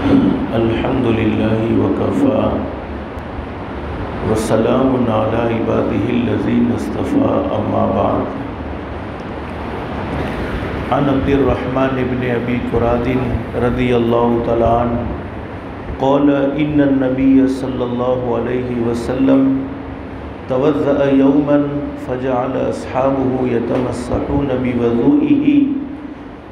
الحمد للہ وکفى وسلام علی عباده الذین اصطفى اما بعد عن عبد الرحمن بن ابی قراد رضی اللہ تعالی عنہ قال ان النبی صلی اللہ علیہ وسلم توضأ یوما فجعل اصحابه یتمسحون بوضوئه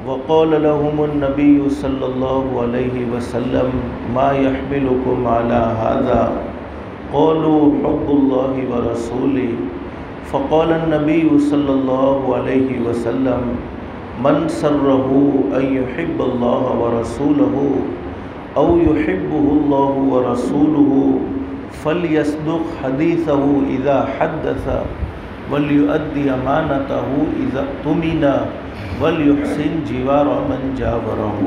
وقال لهم النبي صلى الله عليه وسلم ما يحملكم على هذا قالوا حب الله ورسوله فقال النبي صلى الله عليه وسلم من سره أن يحب الله ورسوله أو يحبه الله ورسوله فليصدق حديثه إذا حدث وليؤدي أمانته إذا اؤتمن وَلْيُحْسِنْ جِوَارَ مَنْ جَاوَرَهُ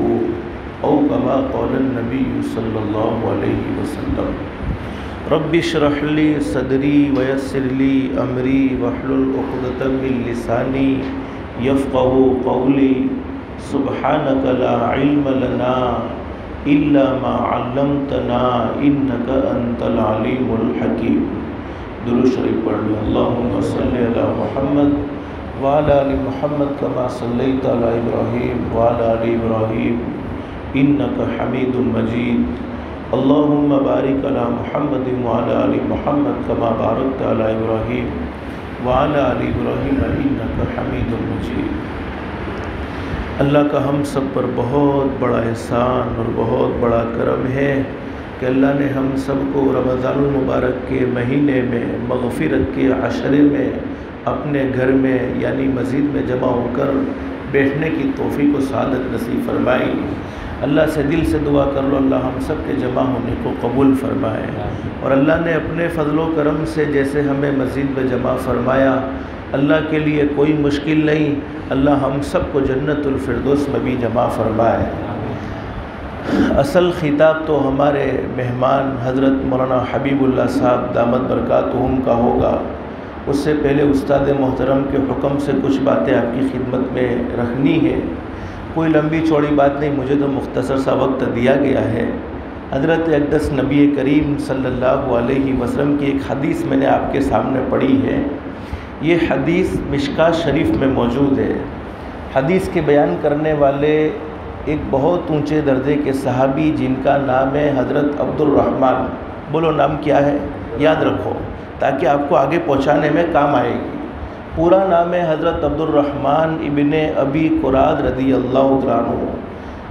أو كما قال النبي صلى الله عليه وسلم رب اشرح لي صدري ويسر لي أمري واحلل عقدة من لساني يفقهوا قولي سبحانك لا علم لنا إلا ما علمتنا إنك أنت العليم الحكيم درود شریف پڑھ لیں اللهم صل على محمد وعلى آل محمد كما صليت على إبراهيم وعلى آل إبراهيم إنك حميد مجيد اللهم بارك على محمد وعلى آل محمد كما باركت على إبراهيم وعلى آل إبراهيم إنك حميد مجيد۔ اللہ کا ہم سب پر بہت بڑا احسان اور بہت بڑا کرم ہے کہ اللہ نے ہم سب کو رمضان المبارک کے مہینے میں مغفرت کے عشرے میں اپنے گھر میں یعنی مسجد میں جمع ہو کر بیٹھنے کی توفیق و سعادت نصیب فرمائی۔ اللہ سے دل سے دعا کر لو اللہ ہم سب کے جمع ہونے کو قبول فرمائے، اور اللہ نے اپنے فضل و کرم سے جیسے ہمیں مسجد میں جمع فرمایا اللہ کے لیے کوئی مشکل نہیں، اللہ ہم سب کو جنت الفردوس میں بھی جمع فرمائے۔ اصل خطاب تو ہمارے مہمان حضرت مولانا حبیب اللہ صاحب دامت برکاتہم کا ہوگا، اس سے پہلے استاد محترم کے حکم سے کچھ باتیں آپ کی خدمت میں رکھنی ہے۔ کوئی لمبی چوڑی بات نہیں، مجھے تو مختصر سا وقت دیا گیا ہے۔ حضرت اقدس نبی کریم صلی اللہ علیہ وسلم کی ایک حدیث میں نے آپ کے سامنے پڑھی ہے۔ یہ حدیث مشکوٰۃ شریف میں موجود ہے۔ حدیث کے بیان کرنے والے ایک بہت اونچے درجے کے صحابی جن کا نام ہے حضرت عبد الرحمن، بولو نام کیا ہے، یاد رکھو تاکہ آپ کو آگے پہنچانے میں کام آئے گی۔ پورا نام ہے حضرت عبد الرحمن ابن ابی قراد رضی اللہ عنہ۔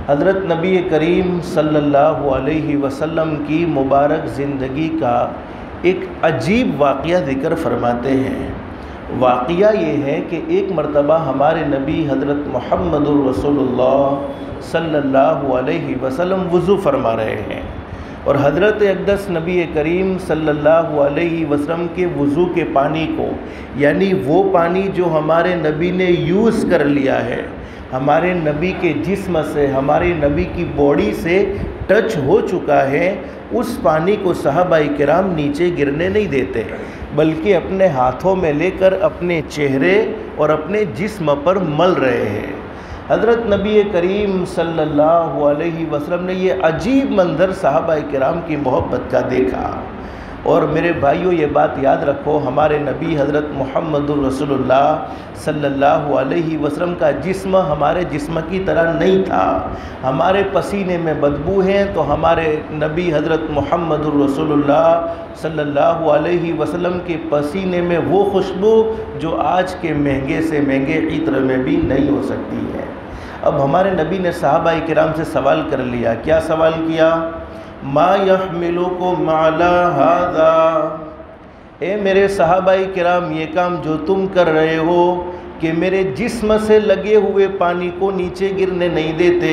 حضرت نبی کریم صلی اللہ علیہ وسلم کی مبارک زندگی کا ایک عجیب واقعہ ذکر فرماتے ہیں۔ واقعہ یہ ہے کہ ایک مرتبہ ہمارے نبی حضرت محمد الرسول اللہ صلی اللہ علیہ وسلم وضو فرما رہے ہیں، اور حضرت اقدس نبی کریم صلی اللہ علیہ وسلم کے وضو کے پانی کو، یعنی وہ پانی جو ہمارے نبی نے یوز کر لیا ہے، ہمارے نبی کے جسم سے، ہمارے نبی کی باڈی سے ٹچ ہو چکا ہے، اس پانی کو صحابہ کرام نیچے گرنے نہیں دیتے، بلکہ اپنے ہاتھوں میں لے کر اپنے چہرے اور اپنے جسم پر مل رہے ہیں۔ حضرت نبی کریم صلی اللہ علیہ وسلم نے یہ عجیب منظر صحابہ کرام کی محبت کا دیکھا۔ اور میرے بھائیوں یہ بات یاد رکھو، ہمارے نبی حضرت محمد الرسول اللہ صلی اللہ علیہ وسلم کا جسم ہمارے جسم کی طرح نہیں تھا۔ ہمارے پسینے میں بدبو ہے تو ہمارے نبی حضرت محمد الرسول اللہ صلی اللہ علیہ وسلم کے پسینے میں وہ خوشبو جو آج کے مہنگے سے مہنگے عطر میں بھی نہیں ہو سکتی ہے۔ اب ہمارے نبی نے صحابہ کرام سے سوال کر لیا، کیا سوال کیا؟ ما یحملکم علی ھذا، اے میرے صحابہ کرام یہ کام جو تم کر رہے ہو کہ میرے جسم سے لگے ہوئے پانی کو نیچے گرنے نہیں دیتے،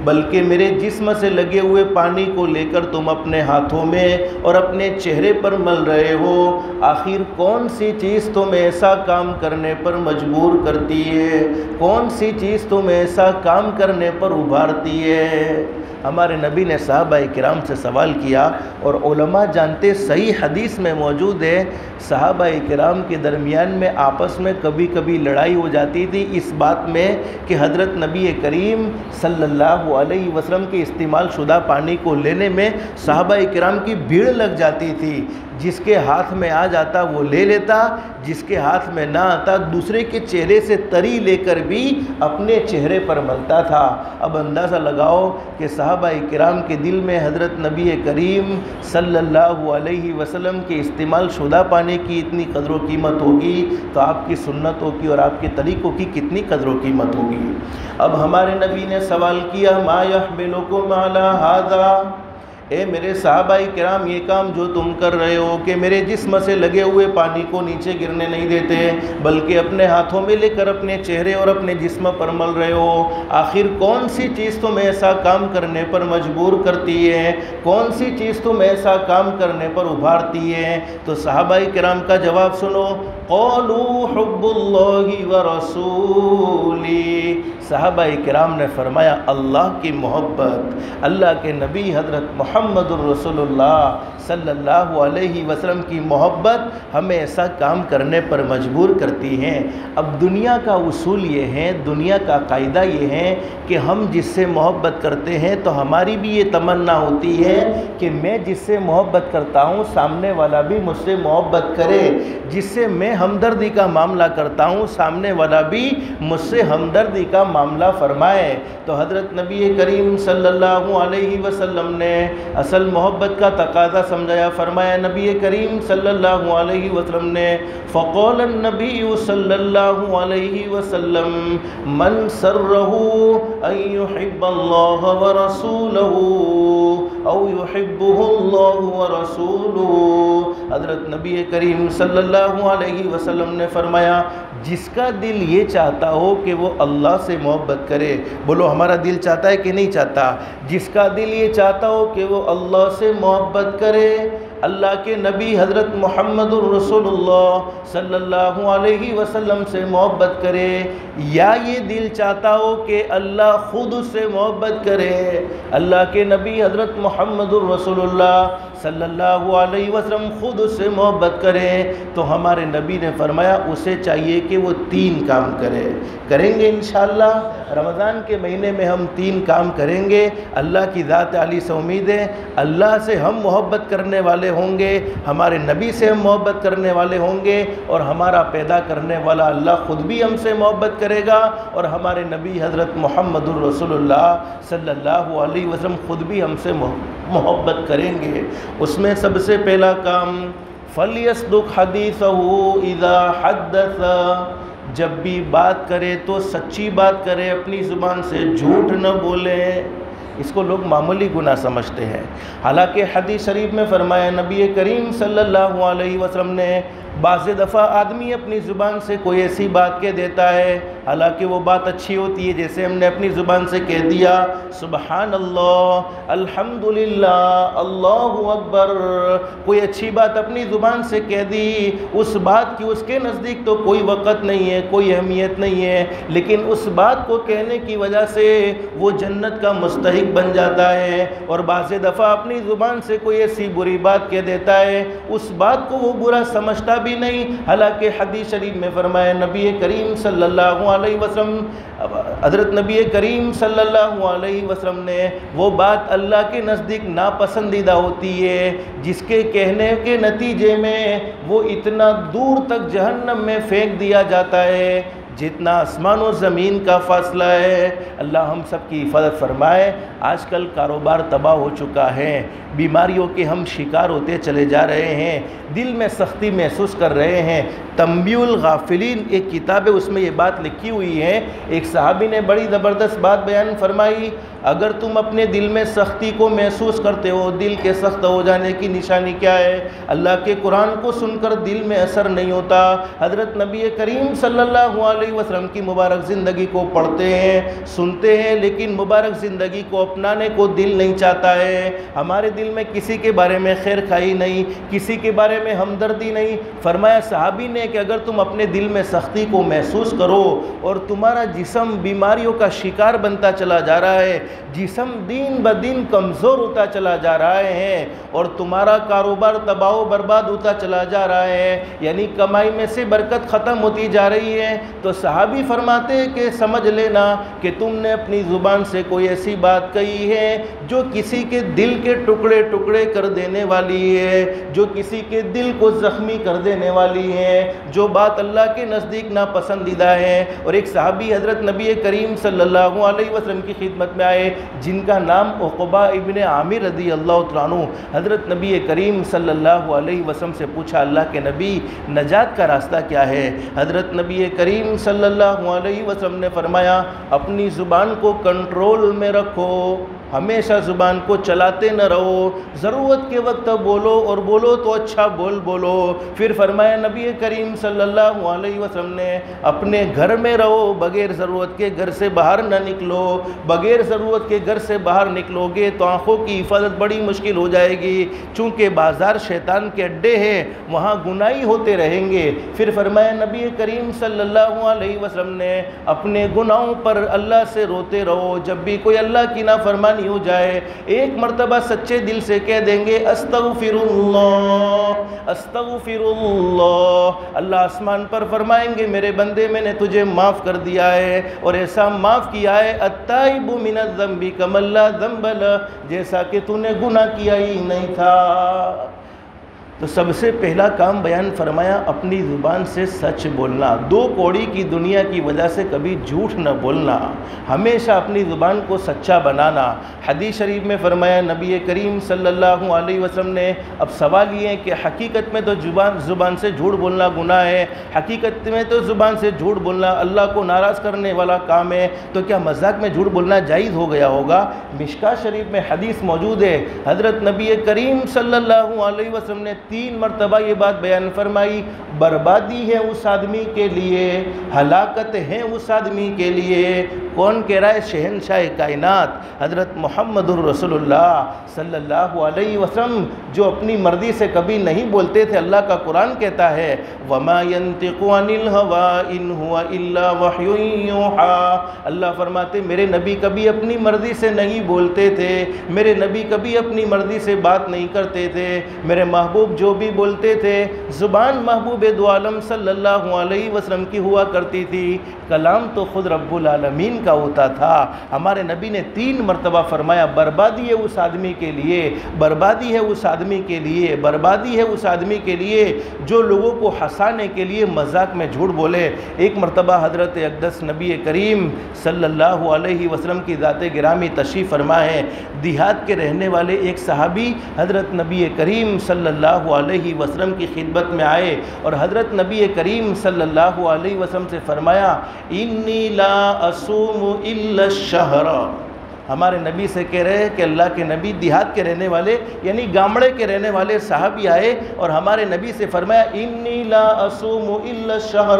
بلکہ میرے جسم سے لگے ہوئے پانی کو لے کر تم اپنے ہاتھوں میں اور اپنے چہرے پر مل رہے ہو، آخر کون سی چیز تم ایسا کام کرنے پر مجبور کرتی ہے؟ کون سی چیز تم ایسا کام کرنے پر ابھارتی ہے؟ ہمارے نبی نے صحابہ کرام سے سوال کیا، اور علماء جانتے صحیح حدیث میں موجود ہے صحابہ کرام کے درمیان میں آپس میں کبھی کبھی لڑائی گہرائی ہو جاتی تھی اس بات میں کہ حضرت نبی کریم صلی اللہ علیہ وسلم کے استعمال شدہ پانی کو لینے میں صحابہ کرام کی بھیڑ لگ جاتی تھی۔ جس کے ہاتھ میں آ جاتا وہ لے لیتا، جس کے ہاتھ میں نہ آتا دوسرے کے چہرے سے تری لے کر بھی اپنے چہرے پر ملتا تھا۔ اب اندازہ لگاؤ کہ صحابہ کرام کے دل میں حضرت نبی کریم صلی اللہ علیہ وسلم کے استعمال شدہ پانی کی اتنی قدر و قیمت ہوگی تو آپ کی سنتوں کی اور آپ کے طریقوں کی کتنی قدر و قیمت ہوگی۔ اب ہمارے نبی نے سوال کیا ما یحملکم علی ھذا، اے میرے صحابہ کرام یہ کام جو تم کر رہے ہو کہ میرے جسم سے لگے ہوئے پانی کو نیچے گرنے نہیں دیتے بلکہ اپنے ہاتھوں میں لے کر اپنے چہرے اور اپنے جسم پر مل رہے ہو، آخر کون سی چیز تم ایسا کام کرنے پر مجبور کرتی ہے، کون سی چیز تم ایسا کام کرنے پر ابھارتی ہے؟ تو صحابہ کرام کا جواب سنو، قالوا حب اللہ ورسولی، صحابہ کرام نے فرمایا اللہ کی محبت، اللہ کے نبی حضرت محمد الرسول اللہ صلی اللہ علیہ وسلم کی محبت ہمیں ایسا کام کرنے پر مجبور کرتی ہیں۔ اب دنیا کا اصول یہ ہے، دنیا کا قاعدہ یہ ہے کہ ہم جس سے محبت کرتے ہیں تو ہماری بھی یہ تمنا ہوتی ہے کہ میں جس سے محبت کرتا ہوں سامنے والا بھی مجھ سے محبت کرے، جس سے میں ہمدردی کا معاملہ کرتا ہوں سامنے والا بھی مجھ سے ہمدردی کا معاملہ فرمائے۔ تو حضرت نبی کریم صلی اللہ علیہ وسلم نے اصل محبت کا تقاضا سمجھایا، فرمایا نبی کریم صلی اللہ علیہ وسلم نے فقال النبی صلی اللہ علیہ وسلم من سرہ ان یحب اللہ ورسولہ او یحبہ اللہ ورسولہ، حضرت نبی کریم صلی اللہ علیہ وسلم نے فرمایا جس کا دل یہ چاہتا ہو کہ وہ اللہ سے محبت کرے، بولو ہمارا دل چاہتا ہے کہ نہیں چاہتا؟ جس کا دل یہ چاہتا ہو کہ وہ اللہ سے محبت کرے، اللہ کے نبی حضرت محمد الرسول اللہ صلی اللہ علیہ وسلم سے محبت کرے، یا یہ دل چاہتا ہو کہ اللہ خود سے محبت کرے، اللہ کے نبی حضرت محمد الرسول اللہ صلی اللہ علیہ وسلم خود سے محبت کرے، تو ہمارے نبی نے فرمایا اسے چاہیے کہ وہ 3 کام کریں گے انشاءاللہ رمضان کے مہینے میں ہم 3 کام کریں گے۔ اللہ کی ذات عالی سے امید ہے اللہ سے ہم محبت کرنے والے ہوں گے، ہمارے نبی سے ہم محبت کرنے والے ہوں گے، اور ہمارا پیدا کرنے والا اللہ خود بھی ہم سے محبت کرے گا، اور ہمارے نبی حضرت محمد الرسول اللہ صلی اللہ علیہ وسلم خود بھی ہم سے محبت کریں گے۔ اس میں سب سے پہلا کام فَلْيَصْدُقْ حَدِيثَهُ إِذَا حَدَّثَ، جب بھی بات کرے تو سچی بات کرے، اپنی زبان سے جھوٹ نہ بولے۔ اس کو لوگ معمولی گناہ سمجھتے ہیں، حالانکہ حدیث شریف میں فرمایا نبی کریم صلی اللہ علیہ وسلم نے بعض دفعہ آدمی اپنی زبان سے کوئی ایسی بات کہہ دیتا ہے حالانکہ وہ بات اچھی ہوتی ہے، جیسے ہم نے اپنی زبان سے کہہ دیا سبحان اللہ الحمدللہ اللہ اکبر، کوئی اچھی بات اپنی زبان سے کہہ دی، اس بات کی اس کے نزدیک تو کوئی وقت نہیں ہے، کوئی اہمیت نہیں ہے، لیکن اس بات کو کہنے کی وجہ سے وہ جنت کا مستحق بن جاتا ہے۔ اور بعض دفعہ اپنی زبان سے کوئی ایسی بری بات کہہ دیتا ہے، اس بات کو وہ برا سمجھتا بھی نہیں، حالانکہ حدیث شریف میں فرمایا نبی کریم صلی اللہ علیہ وسلم، حضرت نبی کریم صلی اللہ علیہ وسلم نے وہ بات اللہ کے نزدیک ناپسندیدہ ہوتی ہے جس کے کہنے کے نتیجے میں وہ اتنا دور تک جہنم میں پھینک دیا جاتا ہے جتنا آسمان و زمین کا فاصلہ ہے۔ اللہ ہم سب کی حفاظت فرمائے۔ آج کل کاروبار تباہ ہو چکا ہے، بیماریوں کے ہم شکار ہوتے چلے جا رہے ہیں، دل میں سختی محسوس کر رہے ہیں۔ تنبیہ الغافلین ایک کتاب ہے، اس میں یہ بات لکھی ہوئی ہے، ایک صحابی نے بڑی زبردست بات بیان فرمائی، اگر تم اپنے دل میں سختی کو محسوس کرتے ہو، دل کے سخت ہو جانے کی نشانی کیا ہے؟ اللہ کے قرآن کو سن کر دل میں اثر نہیں ہوتا، حضرت نبی کریم صلی اللہ علیہ وسلم کی مبارک زندگی کو پڑھتے ہیں، سنتے ہیں، لیکن مبارک زندگی کو اپنانے کو دل نہیں چاہتا ہے، ہمارے دل میں کسی کے بارے میں خیر خواہی نہیں، کسی کے بارے میں ہمدردی نہیں۔ فرمایا صحابی نے کہ اگر تم اپنے دل میں سختی کو محسوس کرو اور تمہارا جسم بیماریوں کا شکار بنتا چلا جا رہا ہے، جسم دن بدن کمزور ہوتا چلا جا رہا ہے، اور تمہارا کاروبار تباہ و برباد ہوتا چلا جا رہا ہے، یعنی کمائی میں سے برکت ختم ہوتی جا رہی ہے، تو صحابی فرماتے کہ سمجھ لینا کہ تم نے اپنی زبان سے کوئی ایسی بات کہی ہے جو کسی کے دل کے ٹکڑے ٹکڑے کر دینے والی ہے، جو کسی کے دل کو زخمی کر دینے والی ہے، جو بات اللہ کے نزدیک ناپسندیدہ ہے۔ اور ایک صحابی حضرت نبی کریم صلی اللہ علیہ وسلم کی خدمت میں آئے جن کا نام عقبہ ابن عامر رضی اللہ عنہ۔ حضرت نبی کریم صلی اللہ علیہ وسلم سے پوچھا اللہ کے نبی نجات کا راستہ کیا ہے؟ حضرت نبی کریم صلی اللہ علیہ وسلم نے فرمایا اپنی زبان کو کنٹرول میں رکھو، ہمیشہ زبان کو چلاتے نہ رہو، ضرورت کے وقت بولو اور بولو تو اچھا بولو۔ پھر فرمایا نبی کریم صلی اللہ علیہ وسلم نے اپنے گھر میں رہو، بغیر ضرورت کے گھر سے باہر نہ نکلو، بغیر ضرورت کے گھر سے باہر نکلو گے تو آنکھوں کی حفاظت بڑی مشکل ہو جائے گی، چونکہ بازار شیطان کے اڈے ہیں، وہاں گناہی ہوتے رہیں گے۔ پھر فرمایا نبی کریم صلی اللہ علیہ وسلم نے اپنے گناہوں پر اللہ سے روتے رہو، جب بھی کوئی اللہ کی نافرمانی ہو جائے ایک مرتبہ سچے دل سے کہہ دیں گے استغفر اللہ استغفر اللہ، اللہ آسمان پر فرمائیں گے میرے بندے میں نے تجھے معاف کر دیا ہے، اور ایسا معاف کیا ہے التائب من الذنب کمن لا ذنب لہ، جیسا کہ تو نے گناہ کیا ہی نہیں تھا۔ تو سب سے پہلا کام بیان فرمایا اپنی زبان سے سچ بولنا، دو کوڑی کی دنیا کی وجہ سے کبھی جھوٹ نہ بولنا، ہمیشہ اپنی زبان کو سچا بنانا۔ حدیث شریف میں فرمایا نبی کریم صلی اللہ علیہ وسلم نے، اب سوال یہ ہے کہ حقیقت میں تو زبان سے جھوٹ بولنا گناہ ہے، حقیقت میں تو زبان سے جھوٹ بولنا اللہ کو ناراض کرنے والا کام ہے، تو کیا مذاق میں جھوٹ بولنا جائز ہو گیا ہوگا؟ مشکاۃ شریف میں حدیث موجود ہے، حضرت نبی کریم صلی اللہ علیہ وسلم نے 3 مرتبہ یہ بات بیان فرمائی، بربادی ہے اس آدمی کے لیے، ہلاکت ہے اس آدمی کے لیے۔ کون کہہ رہا ہے؟ شہنشاہ کائنات حضرت محمد الرسول اللہ صلی اللہ علیہ وسلم، جو اپنی مرضی سے کبھی نہیں بولتے تھے۔ اللہ کا قرآن کہتا ہے وَمَا يَنْتِقُ عَنِ الْهَوَىٰ إِنْ هُوَ إِلَّا وَحْيٌ يُوحَىٰ، اللہ فرماتے میرے نبی کبھی اپنی مرضی سے نہیں بولتے تھے، میرے نبی کبھی اپنی مرضی سے بات نہیں کرتے تھے، میرے محبوب جو بھی بولتے تھے زبان محبوب دو عالم صلی اللہ علیہ وسلم کی ہوا کرتی تھی، کلام تو خود رب العالمین کا ہوتا تھا۔ ہمارے نبی نے 3 مرتبہ فرمایا بربادی ہے اس آدمی کے لیے، بربادی ہے اس آدمی کے لیے، بربادی ہے اس آدمی کے لیے جو لوگوں کو ہنسانے کے لیے مذاق میں جھوٹ بولے۔ ایک مرتبہ حضرت اقدس نبی کریم صلی اللہ علیہ وسلم کی ذات گرامی تشریف فرما ہے، دیہات کے رہنے والے ایک صحابی حضرت نبی کریم صلی اللہ علیہ وسلم کی خدمت میں آئے اور حضرت نبی کریم صلی اللہ علیہ وسلم سے فرمایا انی لا اصوم الا الشہر۔ ہمارے نبی سے کہہ رہے ہیں کہ اللہ کے نبی دیہات کے رہنے والے یعنی گامڑے کے رہنے والے صحابی آئے اور ہمارے نبی سے فرمایا انی لا اصوم الا الشہر،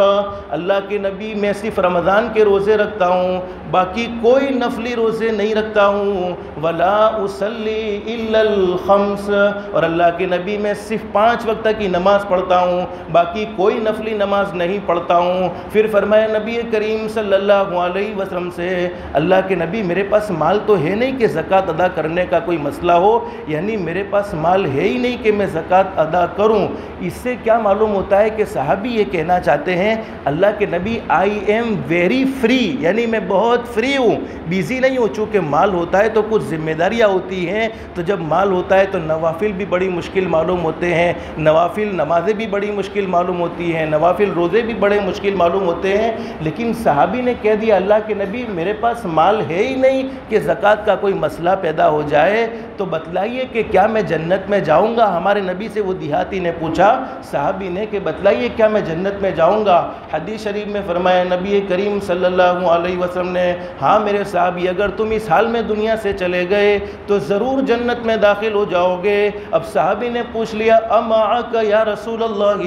اللہ کے نبی میں صرف رمضان کے روزے رکھتا ہوں، باقی کوئی نفلی روزے نہیں رکھتا ہوں، ولا اصلی الا الخمس، اور اللہ کے نبی میں صرف 5 وقت کی نماز پڑھتا ہوں، باقی کوئی نفلی نماز نہیں پڑھتا ہوں۔ پھر فرمایا نبی کریم صلی اللہ علیہ وسلم سے اللہ کے نبی میرے پاس مال تو ہے نہیں کہ زکوٰۃ ادا کرنے کا کوئی مسئلہ ہو، یعنی میرے پاس مال ہے ہی نہیں کہ میں زکوٰۃ ادا کروں۔ اس سے کیا معلوم ہوتا ہے کہ صحابی یہ کہنا چاہتے ہیں اللہ کے نبی آئی ایم ویری فری، یعنی میں بہت فری ہوں، بیزی نہیں ہوں، چونکہ مال ہوتا ہے تو کچھ ذمہ داریاں ہوتی ہیں، تو جب مال ہوتا ہے تو نوافل بھی بڑی مشکل معلوم ہوتے ہیں، نوافل نمازیں بھی بڑی مشکل معلوم ہوتی ہیں، نوافل روزے بھی بڑے مشکل معلوم ہوتے ہیں، لیکن صحابی نے کہہ دیا اللہ کے نبی میرے پاس مال ہے ہی نہیں کہ زکوٰۃ کا کوئی مسئلہ پیدا ہو جائے، تو بتلائیے کہ کیا میں جنت میں جاؤں گا؟ ہمارے نبی سے وہ دیہاتی نے پوچھا صحابی نے کہ بتلائیے کیا میں جنت میں جاؤں گا؟ حدیث شریف میں فرمایا نبی کریم صلی اللہ علیہ وسلم نے ہاں میرے صحابی اگر تم اس حال میں دنیا سے چلے گئے تو ضرور جنت میں داخل ہو جاؤ گے۔ اب صحابی نے پوچھ لیا امعک یا رسول اللہ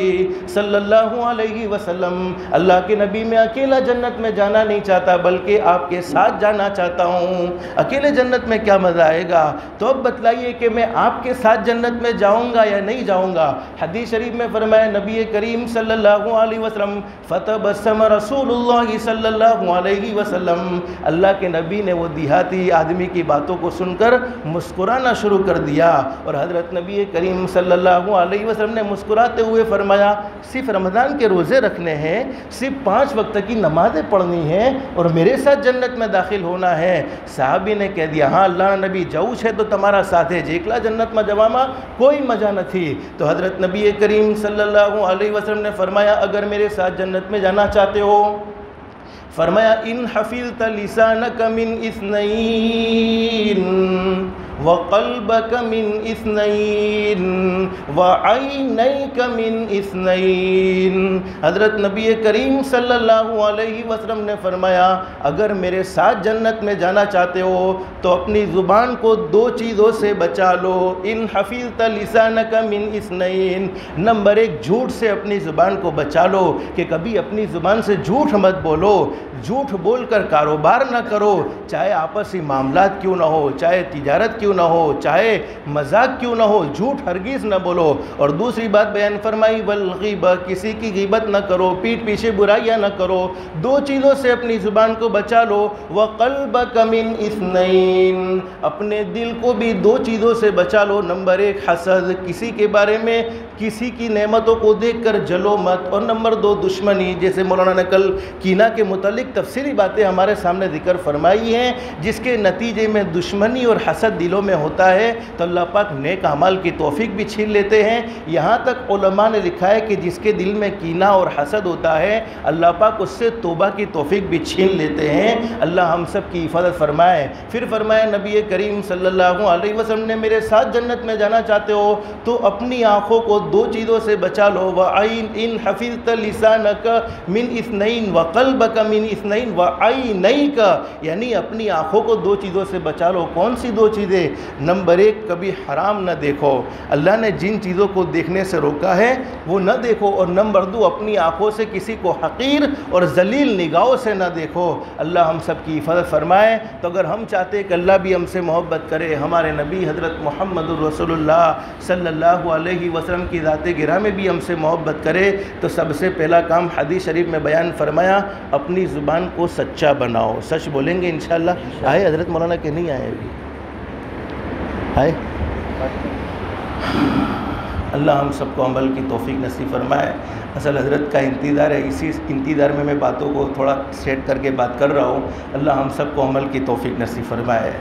صلی اللہ علیہ وسلم، اللہ کے نبی میں اکیلا جنت میں جانا نہیں چاہتا بلکہ آپ کے ساتھ جانا چاہتا ہوں۔ اکیلے جنت میں کیا مزہ آئے گا؟ تو اب بتلائیے کہ میں آپ کے ساتھ جنت میں جاؤں گا یا نہیں جاؤں گا؟ حدیث شریف میں فرمایا نبی کریم صلی اللہ علیہ وسلم فتبسم رسول اللہ صلی اللہ علیہ وسلم، اللہ کے نبی نے وہ دیہاتی آدمی کی باتوں کو سن کر مسکرانا شروع کر دیا، اور حضرت نبی کریم صلی اللہ علیہ وسلم نے مسکراتے ہوئے فرمایا صرف رمضان کے روزے رکھنے ہیں، صرف 5 وقت کی نمازیں پڑھنی ہیں اور میرے ساتھ جنت میں داخل ہونا ہے؟ صحابی نے کہہ دیا ہاں اللہ نبی جاؤ ہے تو تمہارا ساتھ ہے، جیکلا جنت میں جواما کوئی مزہ نہ تھی۔ تو حضرت نبی کریم صلی اللہ علیہ وسلم نے فرمایا اگر میرے ساتھ جنت میں جانا چاہتے ہو، فرمایا ان حفظت لسانک من اثنین وقلبک من اثنین وعینیک من اثنین۔ حضرت نبی کریم صلی اللہ علیہ وسلم نے فرمایا اگر میرے ساتھ جنت میں جانا چاہتے ہو تو اپنی زبان کو 2 چیزوں سے بچا لو۔ ان حفظت لسانک من اثنین، نمبر 1 جھوٹ سے اپنی زبان کو بچا لو کہ کبھی اپنی زبان سے جھوٹ مت بولو، جھوٹ بول کر کاروبار نہ کرو، چاہے آپسی معاملات کیوں نہ ہو، چاہے تجارت کیوں نہ ہو، چاہے مذاق کیوں نہ ہو، جھوٹ ہرگز نہ بولو۔ اور دوسری بات بیان فرمائی والغیبہ، کسی کی غیبت نہ کرو، پیٹھ پیچھے برائیاں نہ کرو، 2 چیزوں سے اپنی زبان کو بچا لو۔ وقلبک من اثنین، اپنے دل کو بھی 2 چیزوں سے بچا لو، نمبر 1 حسد، کسی کے بارے میں کسی کی نعمتوں کو دیکھ کر جلو مت، اور نمبر 2 دشمنی، جیسے مولانا نے کل کینہ کے متعلق تفصیلی باتیں ہمارے سامنے ذکر فرمائی ہیں، جس کے نتیجے میں دشمنی اور حسد دلوں میں ہوتا ہے تو اللہ پاک نیک اعمال کی توفیق بھی چھین لیتے ہیں۔ یہاں تک علماء نے لکھا ہے کہ جس کے دل میں کینہ اور حسد ہوتا ہے اللہ پاک اس سے توبہ کی توفیق بھی چھین لیتے ہیں۔ اللہ ہم سب کی حفاظت فرمائے۔ پھر فرمایا نبی کریم صلی اللہ علیہ وسلم نے میرے ساتھ جنت میں جانا چاہتے ہو تو اپنی آنکھوں کو 2 چیزوں سے بچا لو۔ وَعَيْنٍ إِنْ حَفِظْتَ لِسَانَكَ مِنْ اثْنَيْنِ وَقَلْبَكَ مِنْ اثْنَيْنِ وَعَيْنَيْكَ، یعنی اپنی آنکھوں کو 2 چیزوں سے بچا لو۔ کون سی 2 چیزیں؟ نمبر 1 کبھی حرام نہ دیکھو، اللہ نے جن چیزوں کو دیکھنے سے روکا ہے وہ نہ دیکھو، اور نمبر 2 اپنی آنکھوں سے کسی کو حقیر اور ذلیل نگاہوں سے نہ دیکھو۔ اللہ ہم سب کی حفاظت فرمائے۔ تو اگر ہم چاہتے ہیں کہ اللہ بھی ہم سے محبت کرے، ہمارے نبی حضرت محمد الرسول اللہ صلی اللہ علیہ وسلم کی ذات گرامی بھی ہم سے محبت کرے، تو سب سے پہلا کام حدیث شریف میں بیان فرمایا اپنی زبان کو سچا بناؤ۔ سچ بولیں گے انشاءاللہ؟ آئے حضرت مولانا کہ نہیں آئے ابھی؟ آئے؟ اللہ ہم سب کو عمل کی توفیق نصیب فرمائے۔ اصل حضرت کا انتظار ہے، اسی انتظار میں باتوں کو تھوڑا سیٹ کر کے بات کر رہا ہوں۔ اللہ ہم سب کو عمل کی توفیق نصیب فرمائے۔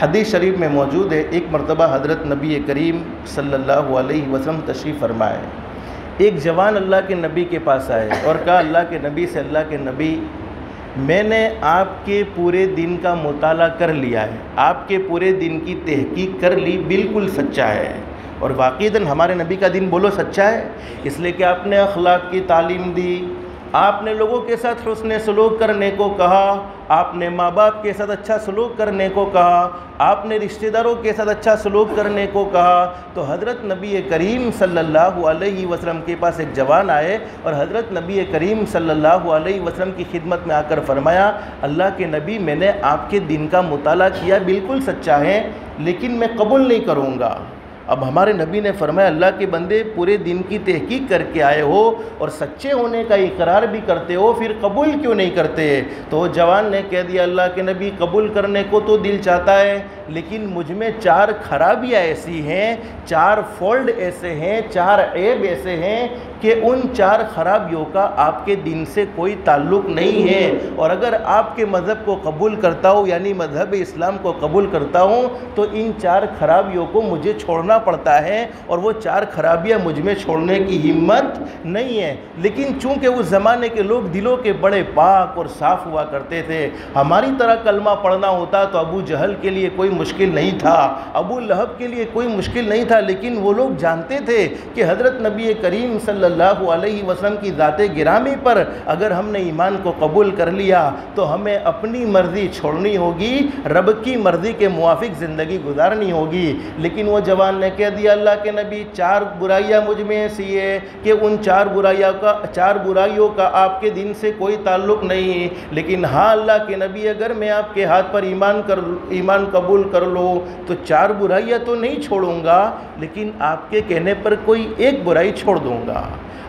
حدیث شریف میں موجود ہے ایک مرتبہ حضرت نبی کریم صلی اللہ علیہ وسلم تشریف فرمائے، ایک جوان اللہ کے نبی کے پاس آئے اور کہا اللہ کے نبی سے اللہ کے نبی میں نے آپ کے پورے دن کا مطالعہ کر لیا ہے، آپ کے پورے دن کی تحقیق کر لی، بالکل سچا ہے، اور واقعاً ہمارے نبی کا دین بولو سچا ہے، اس لیے کہ آپ نے اخلاق کی تعلیم دی، آپ نے لوگوں کے ساتھ حسن سلوک کرنے کو کہا، آپ نے ماں باپ کے ساتھ اچھا سلوک کرنے کو کہا، آپ نے رشتہ داروں کے ساتھ اچھا سلوک کرنے کو کہا۔ تو حضرت نبی کریم صلی اللہ علیہ وسلم کے پاس ایک جوان آئے اور حضرت نبی کریم صلی اللہ علیہ وسلم کی خدمت میں آ کر فرمایا اللہ کے نبی میں نے آپ کے دین کا مطالعہ کیا، بالکل سچا ہے، لیکن میں قبول نہیں کروں گا۔ اب ہمارے نبی نے فرمایا اللہ کے بندے پورے دن کی تحقیق کر کے آئے ہو اور سچے ہونے کا اقرار بھی کرتے ہو، پھر قبول کیوں نہیں کرتے؟ تو جوان نے کہہ دیا اللہ کے نبی قبول کرنے کو تو دل چاہتا ہے، لیکن مجھ میں 4 خرابیاں ایسی ہیں، 4 فالٹ ایسے ہیں، 4 عیب ایسے ہیں کہ ان 4 خرابیوں کا آپ کے دین سے کوئی تعلق نہیں ہے، اور اگر آپ کے مذہب کو قبول کرتا ہوں یعنی مذہب اسلام کو قبول کرتا ہوں تو ان 4 خرابیوں کو مجھے چھوڑنا پڑتا ہے، اور وہ 4 خرابیاں مجھ میں چھوڑنے کی ہمت نہیں ہے۔ لیکن چونکہ اس زمانے کے لوگ دلوں کے بڑے پاک اور صاف ہوا کرتے تھے، ہماری طرح کلمہ پڑھنا ہوتا تو ابو جہل کے لیے کوئی مشکل نہیں تھا، ابو لہب کے لیے کوئی مشکل نہیں تھا، لیکن وہ لوگ جانتے تھے کہ حضرت نبی کریم صلی اللہ علیہ وسلم کی ذات گرامی پر اگر ہم نے ایمان کو قبول کر لیا تو ہمیں اپنی مرضی چھوڑنی ہوگی، رب کی مرضی کے موافق زندگی گزارنی ہوگی۔ لیکن وہ جوان نے نے کہہ دیا اللہ کے نبی 4 برائیاں مجھ میں ایسی ہے کہ ان 4 برائیوں کا آپ کے دین سے کوئی تعلق نہیں، لیکن ہاں اللہ کے نبی اگر میں آپ کے ہاتھ پر ایمان قبول کر لو تو 4 برائیاں تو نہیں چھوڑوں گا، لیکن آپ کے کہنے پر کوئی ایک برائی چھوڑ دوں گا۔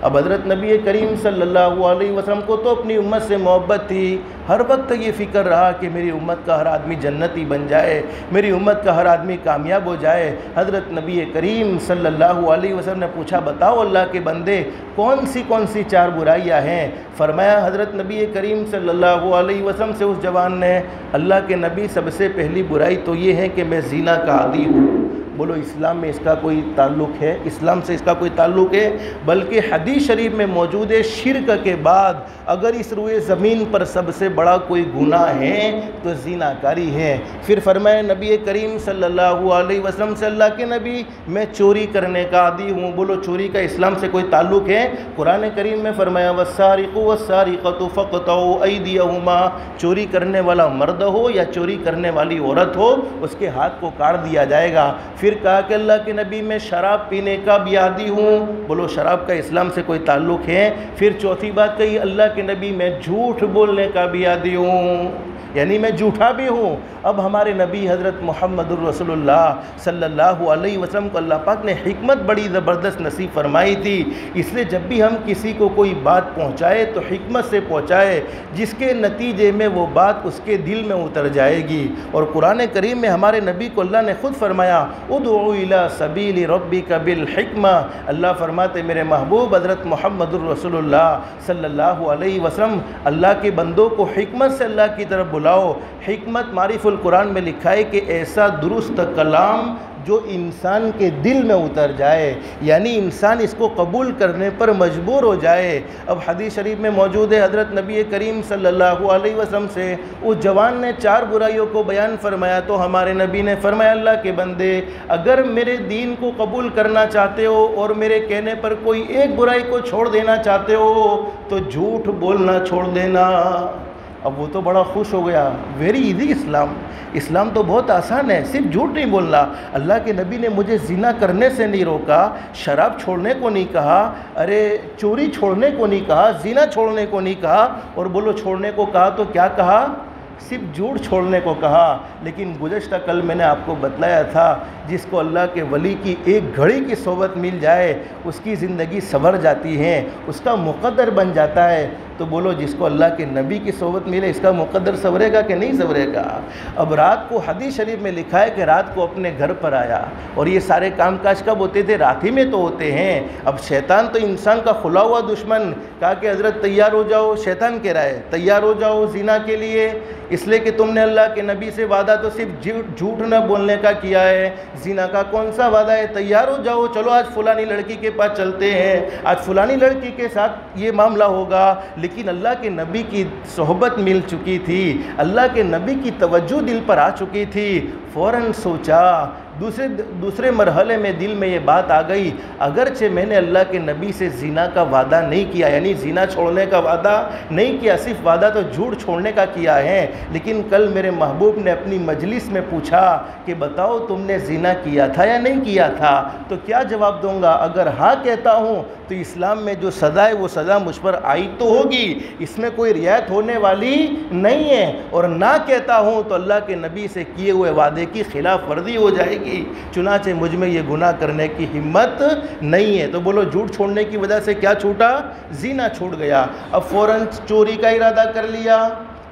اب حضرت نبی کریم صلی اللہ علیہ وسلم کو تو اپنی امت سے محبت تھی، ہر وقت یہ فکر رہا کہ میری امت کا ہر آدمی جنتی بن جائے، میری امت کا ہر آدمی کامیاب ہو جائے۔ حضرت نبی کریم صلی اللہ علیہ وسلم نے پوچھا بتاؤ اللہ کے بندے کون سی 4 برائیاں ہیں؟ فرمایا حضرت نبی کریم صلی اللہ علیہ وسلم سے اس جوان نے، اللہ کے نبی سب سے پہلی برائی تو یہ ہے کہ میں زنا کا عادی ہوں۔ بولو اسلام میں اس کا کوئی تعلق ہے؟ اسلام سے اس کا کوئی تعلق ہے؟ بلکہ حدیث شریف میں موجود ہے شرک کے بعد اگر اس روئے زمین پر سب سے بڑا کوئی گناہ ہے تو زنا کاری ہے۔ پھر فرمایا نبی کریم صلی اللہ علیہ وسلم سے اللہ کے نبی میں چوری کرنے کا عادی ہوں۔ بولو چوری کا اسلام سے کوئی تعلق ہے؟ قرآن کریم میں فرمایا والسارق والسارقۃ فاقطعوا ایدیہما، چوری کرنے والا مرد ہو یا چوری کرنے والی عورت ہو اس کے ہاتھ کو کاٹ دیا جائے گا۔ پھر کہا کہ اللہ کے نبی میں شراب پینے کا بھی عادی ہوں۔ بولو شراب کا اسلام سے کوئی تعلق ہے؟ پھر چوتھی بات کہی اللہ کے نبی میں جھوٹ بولنے کا بھی عادی ہوں، یعنی میں جھوٹا بھی ہوں۔ اب ہمارے نبی حضرت محمد الرسول اللہ صلی اللہ علیہ وسلم کو اللہ پاک نے حکمت بڑی زبردست نصیب فرمائی تھی، اس لیے جب بھی ہم کسی کو کوئی بات پہنچائے تو حکمت سے پہنچائے جس کے نتیجے میں وہ بات اس کے دل میں اتر جائے گی۔ اور قرآن کریم میں ہمارے نبی کو اللہ نے خود فرمایا ادعو الی سبیل ربک بالحکمہ، اللہ فرماتے میرے محبوب حضرت محمد الرسول اللہ صلی اللہ علیہ وسلم اللہ کے بندوں کو حکمت سے اللہ کی طرف بلاؤ۔ حکمت معرف القرآن میں لکھا ہے کہ ایسا درست کلام جو انسان کے دل میں اتر جائے، یعنی انسان اس کو قبول کرنے پر مجبور ہو جائے۔ اب حدیث شریف میں موجود ہے حضرت نبی کریم صلی اللہ علیہ وسلم سے اس جوان نے 4 برائیوں کو بیان فرمایا تو ہمارے نبی نے فرمایا اللہ کے بندے اگر میرے دین کو قبول کرنا چاہتے ہو اور میرے کہنے پر کوئی ایک برائی کو چھوڑ دینا چاہتے ہو تو جھوٹ بولنا چھوڑ دینا۔ اب وہ تو بڑا خوش ہو گیا، ویری ایزی اسلام تو بہت آسان ہے، صرف جھوٹ نہیں بولنا۔ اللہ کے نبی نے مجھے زنا کرنے سے نہیں روکا، شراب چھوڑنے کو نہیں کہا، ارے چوری چھوڑنے کو نہیں کہا، زنا چھوڑنے کو نہیں کہا، اور بولو چھوڑنے کو کہا تو کیا کہا؟ صرف جھوٹ چھوڑنے کو کہا۔ لیکن گزشتہ کل میں نے آپ کو بتلایا تھا جس کو اللہ کے ولی کی ایک گھڑی کی صحبت مل جائے اس کی زندگی سنور جاتی ہے، اس کا مقدر بن جاتا ہے۔ تو بولو جس کو اللہ کے نبی کی صحبت ملے اس کا مقدر سنورے گا کہ نہیں سنورے گا؟ اب رات کو حدیث شریف میں لکھا ہے کہ رات کو اپنے گھر پر آیا، اور یہ سارے کام کاج کب ہوتے تھے؟ رات ہی میں تو ہوتے ہیں۔ اب شیطان تو انسان کا کھلا ہوا دشمن، کہا کہ حضرت تیار ہو جاؤ، شیطان کہہ رہا ہے تیار ہو جاؤ زنا کے لیے، اس لیے کہ تم نے اللہ کے نبی سے وعدہ تو صرف جھوٹ نہ بولنے کا کیا ہے، زنا کا کون سا وعدہ ہے؟ تیار ہو جاؤ، چلو آج فلانی لڑکی کے پاس چلتے ہیں، آج فلانی لڑکی کے ساتھ یہ معاملہ ہوگا۔ لیکن اللہ کے نبی کی صحبت مل چکی تھی، اللہ کے نبی کی توجہ دل پر آ چکی تھی، فوراً سوچا، دوسرے مرحلے میں دل میں یہ بات آ گئی اگرچہ میں نے اللہ کے نبی سے زنا کا وعدہ نہیں کیا، یعنی زنا چھوڑنے کا وعدہ نہیں کیا، صرف وعدہ تو جھوٹ چھوڑنے کا کیا ہے، لیکن کل میرے محبوب نے اپنی مجلس میں پوچھا کہ بتاؤ تم نے زنا کیا تھا یا نہیں کیا تھا، تو کیا جواب دوں گا؟ اگر ہاں کہتا ہوں تو اسلام میں جو سزا ہے وہ سزا مجھ پر عائد تو ہوگی، اس میں کوئی رعایت ہونے والی نہیں ہے، اور نہ کہتا ہوں تو اللہ کے نبی سے کیے ہوئے وعدے کی خلاف ورزی ہو جائے گی، چنانچہ مجھ میں یہ گناہ کرنے کی ہمت نہیں ہے۔ تو بولو جھوٹ چھوڑنے کی وجہ سے کیا چھوٹا؟ زنا چھوٹ گیا۔ اب فوراً چوری کا ارادہ کر لیا،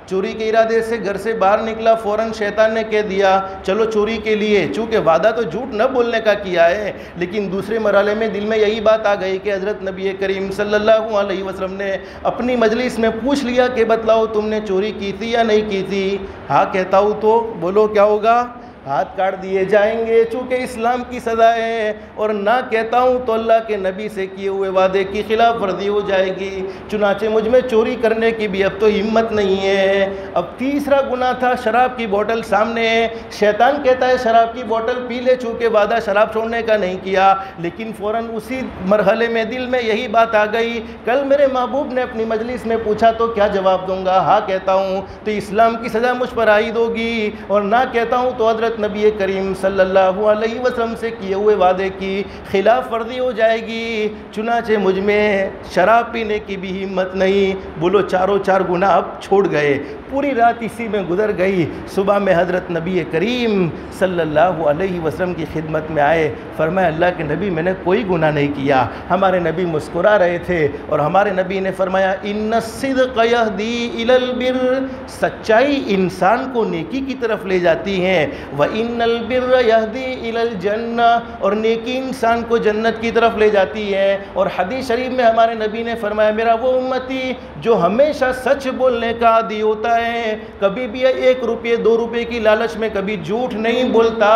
چوری کے ارادے سے گھر سے باہر نکلا، فوراً شیطان نے کہہ دیا چلو چوری کے لیے، چونکہ وعدہ تو جھوٹ نہ بولنے کا کیا ہے، لیکن دوسرے مرحلے میں دل میں یہی بات آ گئی کہ حضرت نبی کریم صلی اللہ علیہ وسلم نے اپنی مجلس میں پوچھ لیا کہ بتلاؤ تم نے چوری کی تھی یا نہیں کی تھی؟ ہاں کہتا ہوں تو بولو کیا ہوگا؟ ہاتھ کاٹ دیے جائیں گے، چونکہ اسلام کی سزا ہے، اور نہ کہتا ہوں تو اللہ کے نبی سے کیے ہوئے وعدے کی خلاف ورزی ہو جائے گی، چنانچہ مجھ میں چوری کرنے کی بھی اب تو ہمت نہیں ہے۔ اب تیسرا گناہ تھا، شراب کی بوتل سامنے ہے، شیطان کہتا ہے شراب کی بوتل پی لے، چونکہ وعدہ شراب چھوڑنے کا نہیں کیا، لیکن فوراً اسی مرحلے میں دل میں یہی بات آ گئی، کل میرے محبوب نے اپنی مجلس میں پوچھا تو کیا جواب دوں گا؟ ہاں کہتا ہوں تو اسلام کی سزا مجھ پر عائد ہوگی، اور نہ کہتا ہوں تو حضرت حضرت نبی کریم صلی اللہ علیہ وسلم سے کیے ہوئے وعدے کی خلاف ورزی ہو جائے گی، چنانچہ مجھ میں شراب پینے کی بھی ہمت نہیں۔ بولو چاروں چار گناہ اب چھوڑ گئے، پوری رات اسی میں گزر گئی۔ صبح میں حضرت نبی کریم صلی اللہ علیہ وسلم کی خدمت میں آئے، فرمایا اللہ کے نبی میں نے کوئی گناہ نہیں کیا۔ ہمارے نبی مسکرا رہے تھے اور ہمارے نبی نے فرمایا ان الصدق یہدی الی البر، سچائی انسان کو نیکی کی طرف لے جاتی ہے، وان البر یہدی الی الجنہ، اور نیکی انسان کو جنت کی طرف لے جاتی ہے۔ اور حدیث شریف میں ہمارے نبی نے فرمایا میرا وہ امتی جو ہمیشہ سچ بولنے کا عادی ہوتا ہے، کبھی بھی 1 روپے 2 روپے کی لالچ میں کبھی جھوٹ نہیں بولتا،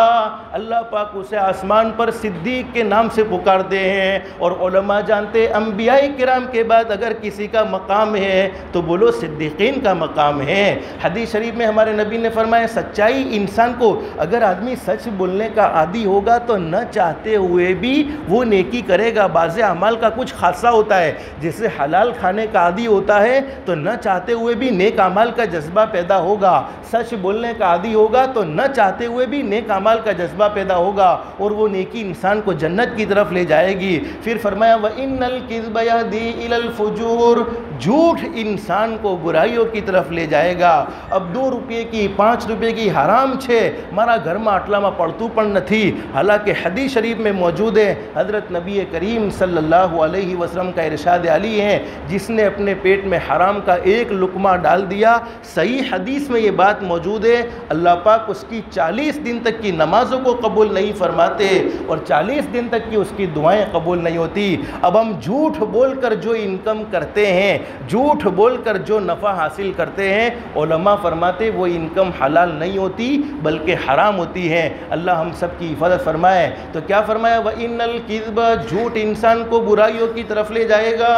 اللہ پاک اسے آسمان پر صدیق کے نام سے پکارتے ہیں۔ اور علماء جانتے ہیں انبیاء کرام کے بعد اگر کسی کا مقام ہے تو بولو صدیقین کا مقام ہے۔ حدیث شریف میں ہمارے نبی نے فرمایا سچائی انسان کو، اگر آدمی سچ بولنے کا عادی ہوگا تو نہ چاہتے ہوئے بھی وہ نیکی کرے گا۔ بعض اعمال کا کچھ خاصہ ہوتا ہے، جیسے حلال کھانے کا عادی ہوتا ہے تو نہ چاہتے ہوئے بھی نیک اعمال کا جذبہ پیدا ہوگا، سچ بولنے کا عادی ہوگا تو نہ چاہتے ہوئے بھی نیک اعمال کا جذبہ پیدا ہوگا، اور وہ نیکی انسان کو جنت کی طرف لے جائے گی۔ پھر فرمایا وَإِنَّ الْكِذْبَ يَهْدِي إِلَى الْفُجُورِ، جھوٹ انسان کو برائیوں کی طرف لے جائے گا۔ اب 2 روپے کی 5 روپے کی حرام چھے مارا گھر میں آٹلا میں پڑتو پڑ نہ تھی، حالانکہ حدیث شریف میں موجود ہے حضرت نبی کریم صلی اللہ علیہ وسلم کا ارشاد علی ہے جس نے اپنے پیٹ میں حرام کا 1 لقمہ ڈال دیا، صحیح حدیث میں یہ بات موجود ہے، اللہ پاک اس کی 40 دن تک کی نمازوں کو قبول نہیں فرماتے اور 40 دن تک کی اس کی دعائیں قبول نہیں ہوتی۔ اب ہم جھوٹ بول کر جو انکم کرتے ہیں، جھوٹ بول کر جو نفع حاصل کرتے ہیں، علماء فرماتے وہ انکم حلال نہیں ہوتی بلکہ حرام ہوتی ہے۔ اللہ ہم سب کی حفاظت فرمائے۔ تو کیا فرمایا وَإِنَّ الْكِذْبَ، جھوٹ انسان کو برائیوں کی طرف لے جائے گا،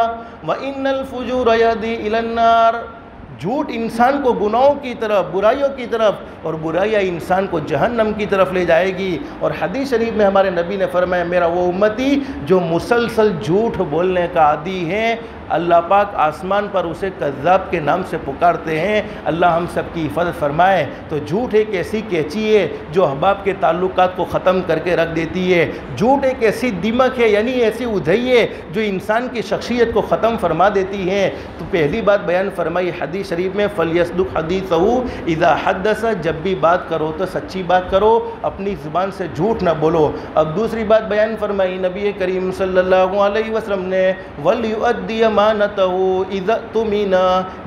وَإِنَّ الْفُجُورَ يَهْدِي إِلَى النَّارِ، جھوٹ انسان کو گناہوں کی طرف، برائیوں کی طرف، اور برائیاں انسان کو جہنم کی طرف لے جائے گی۔ اور حدیث شریف میں ہمارے نبی نے فرمایا میرا وہ امتی جو مسلسل جھوٹ بولنے کا عادی ہے، اللہ پاک آسمان پر اسے کذاب کے نام سے پکارتے ہیں۔ اللہ ہم سب کی حفاظت فرمائے۔ تو جھوٹ ایک ایسی کیچی ہے جو احباب کے تعلقات کو ختم کر کے رکھ دیتی ہے، جھوٹ ایک ایسی دمک ہے یعنی ایسی ادھئی ہے جو انسان کی شخصیت کو ختم فرما دیتی ہے۔ تو پہلی بات بیان فرمائی حدیث شریف میں فَلْيَصْدُقْ حَدِيثَهُ اِذَا حَدَّثَ، جب بھی بات کرو تو سچی بات کرو، اپنی زبان سے جھوٹ نہ بولو۔ اب دوسری بات بیان فرمائی نبی کریم صلی اللہ علیہ وسلم نے وَلْيُؤَدِّيَ امانتہ اذا اؤتمنا،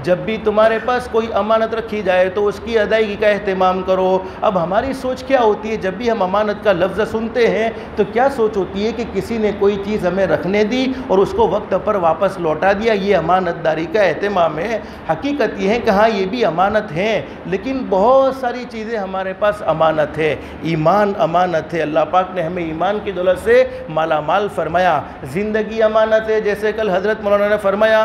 جب بھی تمہارے پاس کوئی امانت رکھی جائے تو اس کی ادائیگی کا اہتمام کرو۔ اب ہماری سوچ کیا ہوتی ہے جب بھی ہم امانت کا لفظ سنتے ہیں تو کیا سوچ ہوتی ہے کہ کسی نے کوئی چیز ہمیں رکھنے دی اور اس کو وقت پر واپس لوٹا دیا، یہ امانت داری کا اہتمام ہے۔ حقیقت یہ ہے کہ ہاں یہ بھی امانت ہے، لیکن بہت ساری چیزیں ہمارے پاس امانت ہے۔ ایمان امانت ہے، اللہ پاک نے ہمیں ایمان کی دولت سے مالا مال فرمایا۔ زندگی امانت ہے، جیسے کل حضرت مولانا نے فرمایا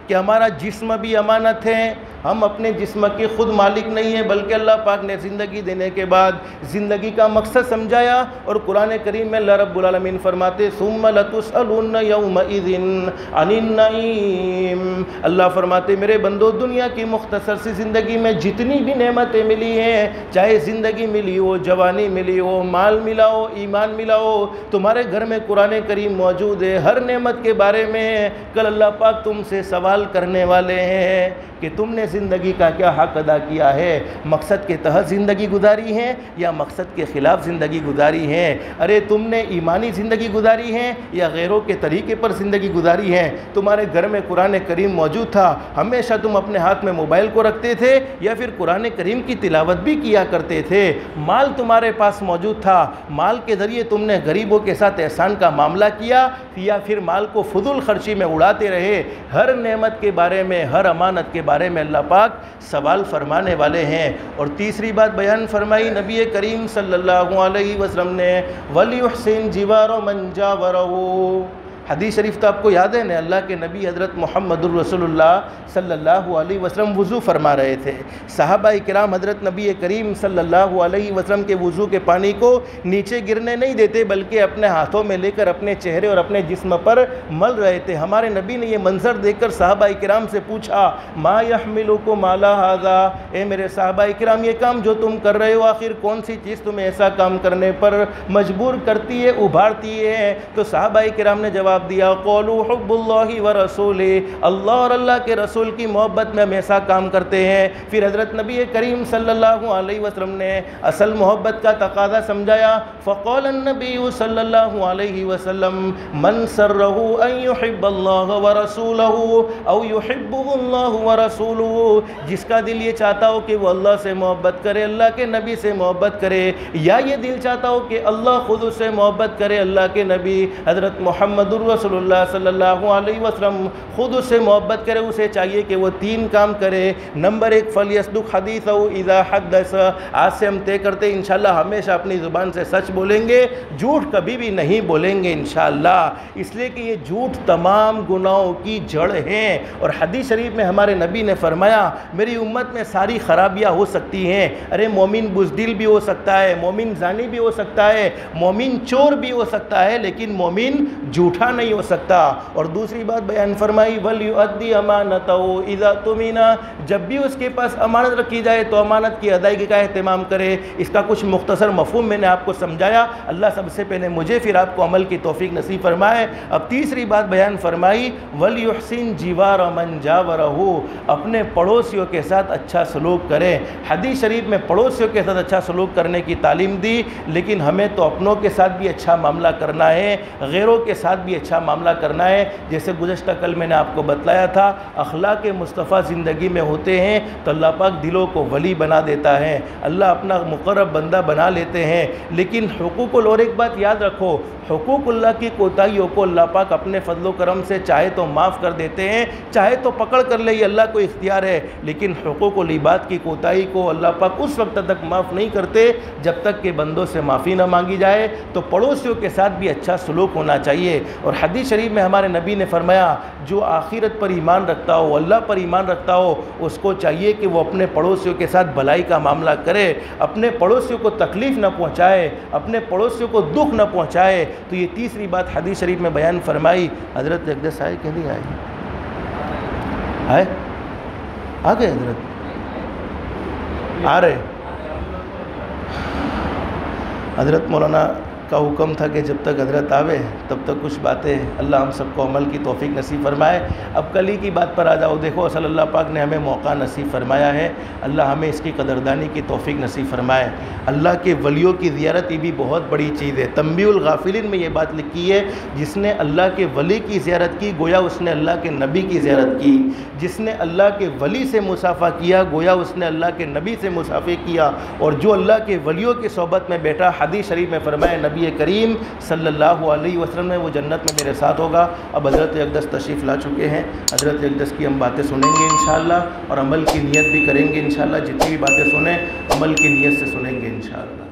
کہ ہمارا جسم بھی امانت ہے، ہم اپنے جسم کے خود مالک نہیں ہیں بلکہ اللہ پاک نے زندگی دینے کے بعد زندگی کا مقصد سمجھایا، اور قرآن کریم میں اللہ رب العالمین فرماتے ثم لتسألن یومئذ عن النعیم، اللہ فرماتے میرے بندو دنیا کی مختصر سی زندگی میں جتنی بھی نعمتیں ملی ہیں، چاہے زندگی ملی ہو، جوانی ملی ہو، مال ملا ہو، ایمان ملا ہو، تمہارے گھر میں قرآن کریم موجود ہے، ہر نعمت کے بارے میں کل اللہ پاک تم سے سوال کرنے والے ہیں کہ تم نے زندگی کا کیا حق ادا کیا ہے، مقصد کے تحت زندگی گزاری ہے یا مقصد کے خلاف زندگی گزاری ہے، ارے تم نے ایمانی زندگی گزاری ہے یا غیروں کے طریقے پر زندگی گزاری ہے، تمہارے گھر میں قرآن کریم موجود تھا، ہمیشہ تم اپنے ہاتھ میں موبائل کو رکھتے تھے یا پھر قرآن کریم کی تلاوت بھی کیا کرتے تھے، مال تمہارے پاس موجود تھا، مال کے ذریعے تم نے غریبوں کے ساتھ احسان کا معاملہ کیا یا پھر مال کو فضول خرچی میں اڑاتے رہے، ہر نعمت کے بارے میں، ہر امانت کے بارے میں اللہ پاک سوال فرمانے والے ہیں۔ اور تیسری بات بیان فرمائی نبی کریم صلی اللہ علیہ وسلم نے وَلْيُحْسِنْ جِوَارَ مَنْ جَاوَرَهُ، حدیث شریف تو آپ کو یاد ہے نا، اللہ کے نبی حضرت محمد الرسول اللہ صلی اللہ علیہ وسلم وضو فرما رہے تھے، صحابہ کرام حضرت نبی کریم صلی اللہ علیہ وسلم کے وضو کے پانی کو نیچے گرنے نہیں دیتے بلکہ اپنے ہاتھوں میں لے کر اپنے چہرے اور اپنے جسم پر مل رہے تھے۔ ہمارے نبی نے یہ منظر دیکھ کر صحابہ کرام سے پوچھا، ما یحملکم علی ھذا، اے میرے صحابہ کرام یہ کام جو تم کر رہے ہو آخر کون سی چیز تمہیں ایسا کام کرنے پر مجبور کرتی ہے، ابھارتی ہے؟ تو صحابہ کرام نے جواب دیا، قولوا حب اللہ ورسولہ، اللہ اور اللہ کے رسول کی محبت میں ہم ایسا کام کرتے ہیں۔ پھر حضرت نبی کریم صلی اللہ علیہ وسلم نے اصل محبت کا تقاضا سمجھایا، فقال النبی صلی اللہ علیہ وسلم من سرہ ان یحب اللہ ورسولہ او یحبہ اللہ ورسولہ، جس کا دل یہ چاہتا ہو کہ وہ اللہ سے محبت کرے، اللہ کے نبی سے محبت کرے، یا یہ دل چاہتا ہو کہ اللہ خود اس سے محبت کرے، اللہ کے نبی حضرت محمد الرسول اللہ صلی اللہ علیہ وسلم خود اس سے محبت کرے، اسے چاہیے کہ وہ تین کام کرے۔ نمبر ایک، فلیصدق حدیثہ اذا حدث، آج سے ہم طے کرتے ہیں انشاءاللہ ہمیشہ اپنی زبان سے سچ بولیں گے، جھوٹ کبھی بھی نہیں بولیں گے انشاءاللہ، اس لیے کہ یہ جھوٹ تمام گناہوں کی جڑ ہیں۔ اور حدیث شریف میں ہمارے نبی نے فرمایا میری امت میں ساری خرابیاں ہو سکتی ہیں، ارے مومن بزدل بھی ہو سکتا ہے، مومن زانی بھی ہو سکتا ہے، مومن چور بھی ہو سکتا ہے، لیکن مومن جھوٹا نہیں ہو سکتا۔ اور دوسری بات بیان فرمائی، وَلْيُؤَدِّ أَمَانَتَهُ إِذَا اؤْتُمِنَ، جب بھی اس کے پاس امانت رکھی جائے تو امانت کی ادائیگی کا اہتمام کرے۔ اس کا کچھ مختصر مفہوم میں نے آپ کو سمجھایا، اللہ سب سے پہلے مجھے پھر آپ کو عمل کی توفیق نصیب فرمائے۔ اب تیسری بات بیان فرمائی، وَلْيُحْسِنْ جِوَارَ مَنْ جَاوَرَهُ، اپنے پڑوسیوں کے ساتھ اچھا سلوک کرے۔ حدیث شریف میں پڑوسیوں کے ساتھ اچھا سلوک کرنے کی تعلیم دی، لیکن ہمیں تو اپنوں کے ساتھ بھی اچھا معاملہ کرنا ہے، غیروں کے ساتھ بھی اچھا معاملہ کرنا ہے۔ جیسے گزشتہ کل میں نے آپ کو بتلایا تھا، اخلاق مصطفیٰ زندگی میں ہوتے ہیں تو اللہ پاک دلوں کو ولی بنا دیتا ہے، اللہ اپنا مقرب بندہ بنا لیتے ہیں۔ لیکن حقوق اور ایک بات یاد رکھو، حقوق اللہ کی کوتاہیوں کو اللہ پاک اپنے فضل و کرم سے چاہے تو معاف کر دیتے ہیں، چاہے تو پکڑ کر لے، یہ اللہ کو اختیار ہے، لیکن حقوق العباد کی کوتاہی کو اللہ پاک اس وقت تک معاف نہیں کرتے جب تک کہ بندوں سے معافی نہ مانگی جائے۔ تو پڑوسیوں کے ساتھ بھی اچھا سلوک ہونا چاہیے۔ اور حدیث شریف میں ہمارے نبی نے فرمایا، جو آخرت پر ایمان رکھتا ہو، اللہ پر ایمان رکھتا ہو، اس کو چاہیے کہ وہ اپنے پڑوسیوں کے ساتھ بھلائی کا معاملہ کرے، اپنے پڑوسیوں کو تکلیف نہ پہنچائے، اپنے پڑوسیوں کو دکھ نہ پہنچائے۔ تو یہ تیسری بات حدیث شریف میں بیان فرمائی۔ حضرت اقدس آئے کہ نہیں آئے؟ آ گئے حضرت؟ آ رہے؟ حضرت مولانا کا حکم تھا کہ جب تک حضرت آوے تب تک کچھ باتیں اللہ ہم سب کو عمل کی توفیق نصیب فرمائے۔ اب کل ہی کی بات پر آ جاؤ، دیکھو صلی اللہ پاک نے ہمیں موقع نصیب فرمایا ہے، اللہ ہمیں اس کی قدردانی کی توفیق نصیب فرمائے۔ اللہ کے ولیوں کی زیارت یہ بھی بہت بڑی چیز ہے۔ تنبیہ الغافلین میں یہ بات لکھی ہے، جس نے اللہ کے ولی کی زیارت کی گویا اس نے اللہ کے نبی کی زیارت کی، جس نے اللہ کے ولی سے مصافحہ کیا گویا اس نے اللہ کے نبی سے مصافحہ کیا، اور جو اللہ کے ولیوں کی صحبت میں بیٹھا، حدیث شریف میں فرمایا نبی کریم صلی اللہ علیہ وسلم نے وہ جنت میں میرے ساتھ ہوگا۔ اب حضرت اقدس تشریف لا چکے ہیں، حضرت اقدس کی ہم باتیں سنیں گے انشاءاللہ، اور عمل کی نیت بھی کریں گے انشاءاللہ۔ جتنی بھی باتیں سنیں عمل کی نیت سے سنیں گے انشاءاللہ۔